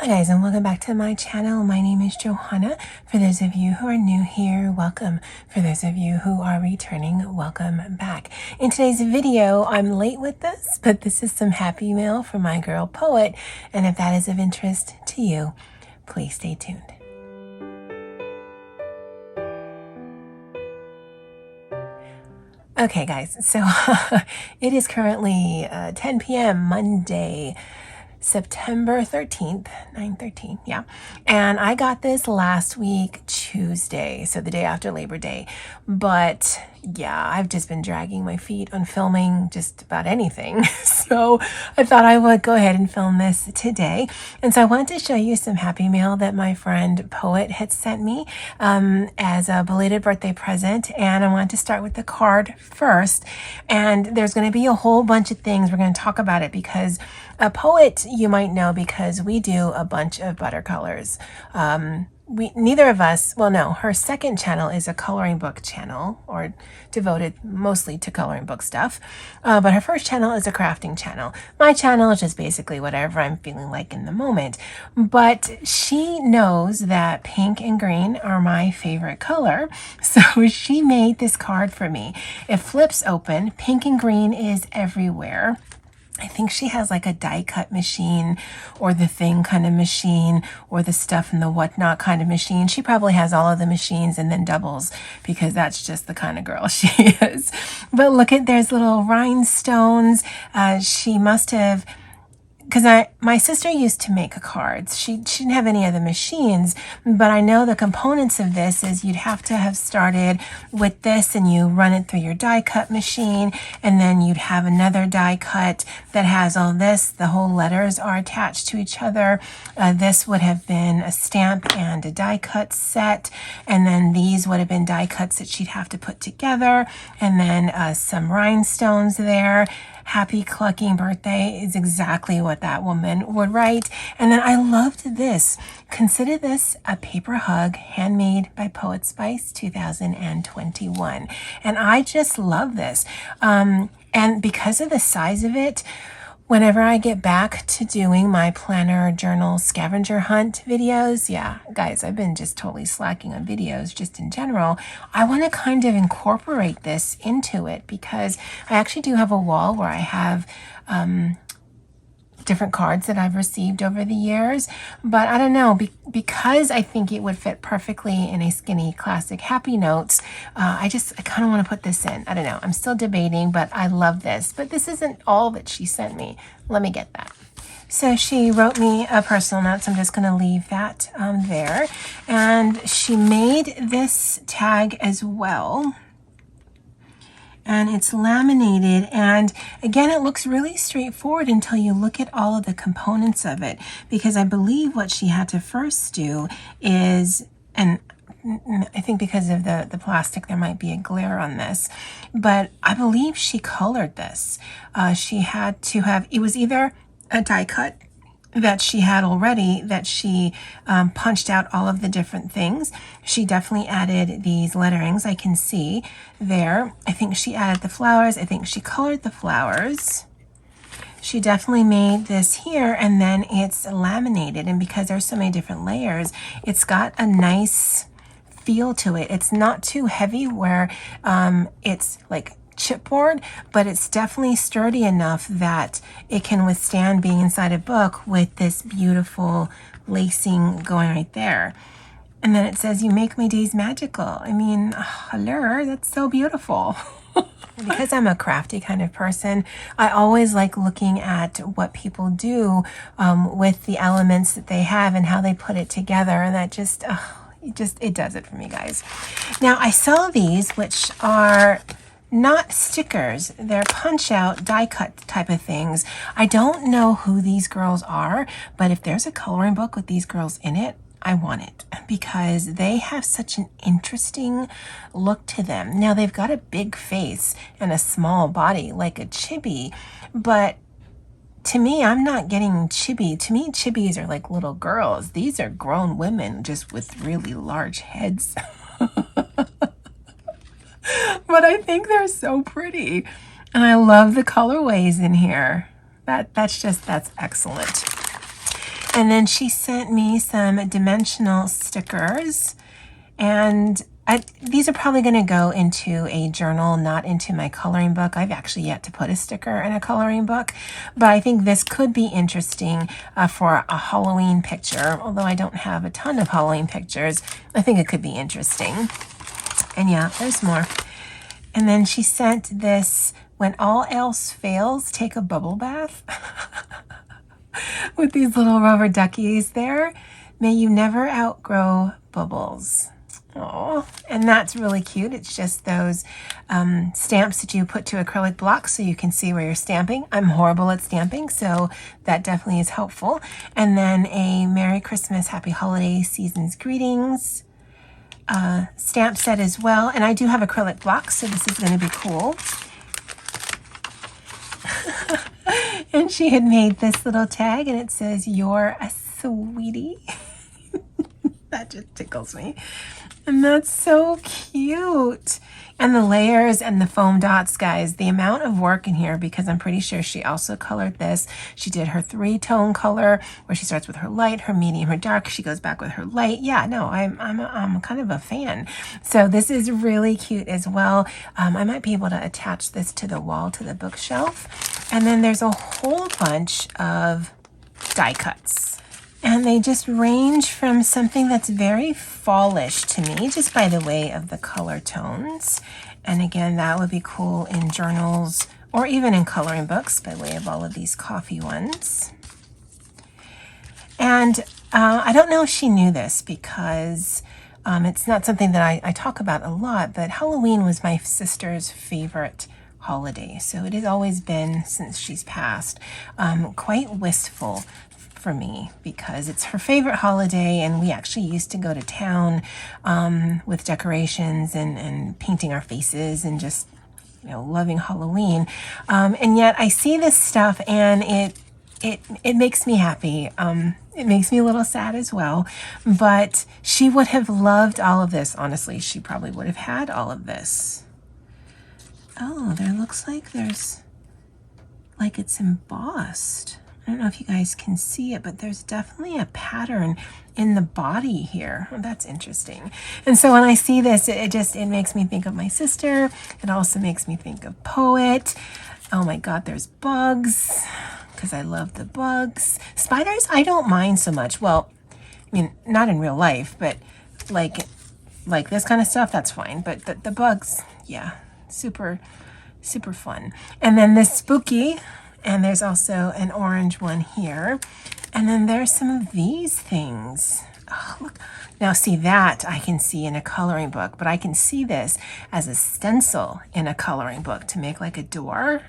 Hi guys, and welcome back to my channel. My name is Johanna. For those of you who are new here, welcome. For those of you who are returning, welcome back. In today's video, I'm late with this, but this is some happy mail from my girl Poet, and if that is of interest to you, please stay tuned. Okay guys, so it is currently 10 p.m. Monday, September 13th, 9/13, yeah. And I got this last week, Tuesday, so the day after Labor Day. But yeah, I've just been dragging my feet on filming just about anything. So I thought I would go ahead and film this today. And so I wanted to show you some happy mail that my friend Poet had sent me as a belated birthday present. And I wanted to start with the card first. And there's going to be a whole bunch of things. We're going to talk about it because a Poet, you might know, because we do a bunch of watercolors. Neither of us, well, no, her second channel is a coloring book channel, or devoted mostly to coloring book stuff. But her first channel is a crafting channel. My channel is just basically whatever I'm feeling like in the moment. But she knows that pink and green are my favorite color. So she made this card for me. It flips open. Pink and green is everywhere. I think she has like a die cut machine or the thing kind of machine or the stuff and the whatnot kind of machine. She probably has all of the machines and then doubles because that's just the kind of girl she is. But look at, there's little rhinestones. She must have, because my sister used to make cards. She didn't have any of the machines, but I know the components of this is you'd have to have started with this and you run it through your die cut machine, and then you'd have another die cut that has all this. The whole letters are attached to each other. This would have been a stamp and a die cut set, and then these would have been die cuts that she'd have to put together, and then some rhinestones there. Happy clucking birthday is exactly what that woman would write. And then I loved this. Consider this a paper hug handmade by Poet Spice 2021. And I just love this. And because of the size of it, whenever I get back to doing my planner journal scavenger hunt videos, yeah, guys, I've been just totally slacking on videos just in general. I want to kind of incorporate this into it because I actually do have a wall where I have different cards that I've received over the years, but I don't know, because I think it would fit perfectly in a skinny classic happy notes. I kind of want to put this in. I don't know, I'm still debating, but I love this. But this isn't all that she sent me. Let me get that. So she wrote me a personal note, so I'm just going to leave that there. And she made this tag as well. And it's laminated, and again, it looks really straightforward until you look at all of the components of it, because I believe what she had to first do is, and I think because of the plastic there might be a glare on this, but I believe she colored this. She had to have, it was either a die cut that she had already, that she punched out all of the different things. She definitely added these letterings I can see there. I think she added the flowers. I think she colored the flowers. She definitely made this here, and then it's laminated, and because there's so many different layers, it's got a nice feel to it. It's not too heavy where it's like chipboard, but it's definitely sturdy enough that it can withstand being inside a book with this beautiful lacing going right there. And then it says, "You make my days magical." I mean, hello, that's so beautiful. Because I'm a crafty kind of person, I always like looking at what people do with the elements that they have and how they put it together, and that just it does it for me, guys. Now I saw these, which are not stickers, they're punch out die cut type of things. I don't know who these girls are, but if there's a coloring book with these girls in it, I want it, because they have such an interesting look to them. Now they've got a big face and a small body like a chibi, but to me, I'm not getting chibi. To me, chibis are like little girls. These are grown women just with really large heads. But I think they're so pretty. And I love the colorways in here. That's excellent. And then she sent me some dimensional stickers, and these are probably going to go into a journal, not into my coloring book. I've actually yet to put a sticker in a coloring book, but I think this could be interesting for a Halloween picture. Although I don't have a ton of Halloween pictures, I think it could be interesting. And yeah, there's more. And then she sent this, when all else fails, take a bubble bath. With these little rubber duckies there. May you never outgrow bubbles. Oh, and that's really cute. It's just those stamps that you put to acrylic blocks so you can see where you're stamping. I'm horrible at stamping, so that definitely is helpful. And then a Merry Christmas, Happy Holiday Season's Greetings stamp set as well. And I do have acrylic blocks, so this is going to be cool. And she had made this little tag, and it says, "You're a sweetie." That just tickles me. And that's so cute. And the layers and the foam dots, guys, the amount of work in here, because I'm pretty sure she also colored this. She did her 3-tone color where she starts with her light, her medium, her dark. She goes back with her light. Yeah, no, I'm kind of a fan. So this is really cute as well. I might be able to attach this to the wall, to the bookshelf. And then there's a whole bunch of die cuts. And they just range from something that's very fallish to me, just by the way of the color tones. And again, that would be cool in journals or even in coloring books by way of all of these coffee ones. And I don't know if she knew this because it's not something that I talk about a lot, but Halloween was my sister's favorite holiday. So it has always been, since she's passed, quite wistful for me because it's her favorite holiday, and we actually used to go to town with decorations and painting our faces and just, you know, loving Halloween. And yet I see this stuff and it makes me happy. It makes me a little sad as well, but she would have loved all of this. Honestly, she probably would have had all of this. Oh, there looks like there's, like it's embossed. I don't know if you guys can see it, but there's definitely a pattern in the body here. Oh, that's interesting. And so when I see this, it makes me think of my sister. It also makes me think of Poet. Oh my God, there's bugs, because I love the bugs. Spiders, I don't mind so much. Well, I mean, not in real life, but like this kind of stuff, that's fine. But the bugs, yeah, super, super fun. And then this spooky, and there's also an orange one here. And then there's some of these things. Oh, look. Now see, that I can see in a coloring book, but I can see this as a stencil in a coloring book to make like a door.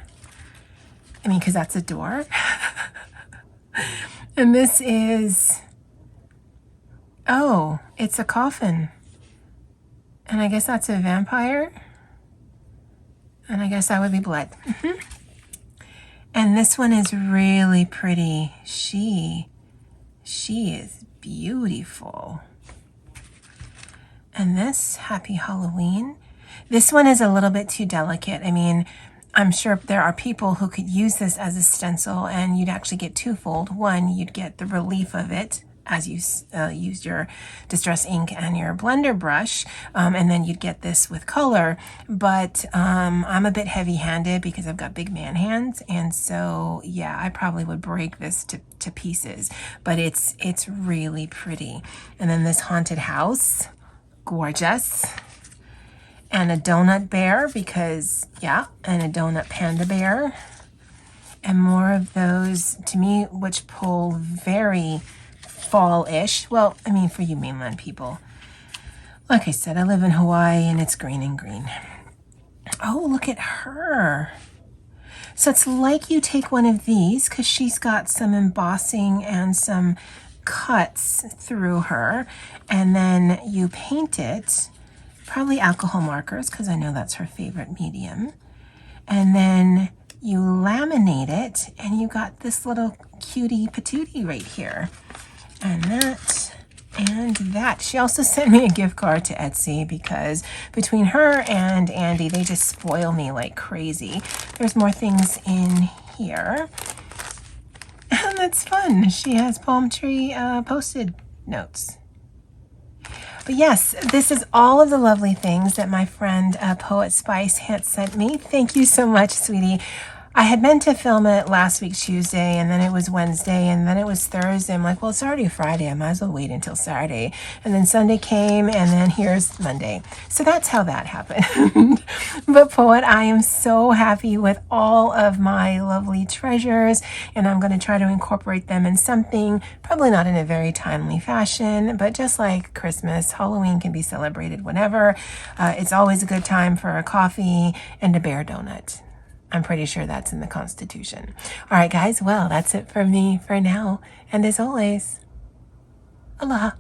I mean, because that's a door. And this is, oh, it's a coffin. And I guess that's a vampire. And I guess that would be blood. And this one is really pretty. She is beautiful. And this, Happy Halloween. This one is a little bit too delicate. I mean, I'm sure there are people who could use this as a stencil and you'd actually get twofold. One, you'd get the relief of it as you used your Distress ink and your blender brush, and then you'd get this with color. But I'm a bit heavy-handed because I've got big man hands, and so yeah, I probably would break this to pieces. But it's really pretty. And then this haunted house, gorgeous. And a donut bear, because yeah, and a donut panda bear. And more of those, to me, which pull very fall-ish. Well, I mean, for you mainland people. Like I said, I live in Hawaii and it's green and green. Oh, look at her. So it's like you take one of these, because she's got some embossing and some cuts through her, and then you paint it, probably alcohol markers, because I know that's her favorite medium. And then you laminate it, and you got this little cutie patootie right here. And that, and that. She also sent me a gift card to Etsy, because between her and Andy, they just spoil me like crazy. There's more things in here. And That's fun. She has palm tree posted notes. But yes, this is all of the lovely things that my friend Poet Spice had sent me. Thank you so much, sweetie. I had meant to film it last week, Tuesday, and then it was Wednesday, and then it was Thursday. I'm like, well, it's already Friday. I might as well wait until Saturday. And then Sunday came, and then here's Monday. So that's how that happened. But Poet, I am so happy with all of my lovely treasures, and I'm going to try to incorporate them in something, probably not in a very timely fashion, but just like Christmas, Halloween can be celebrated whenever. It's always a good time for a coffee and a bear donut. I'm pretty sure that's in the Constitution. All right, guys. Well, that's it for me for now. And as always, aloha.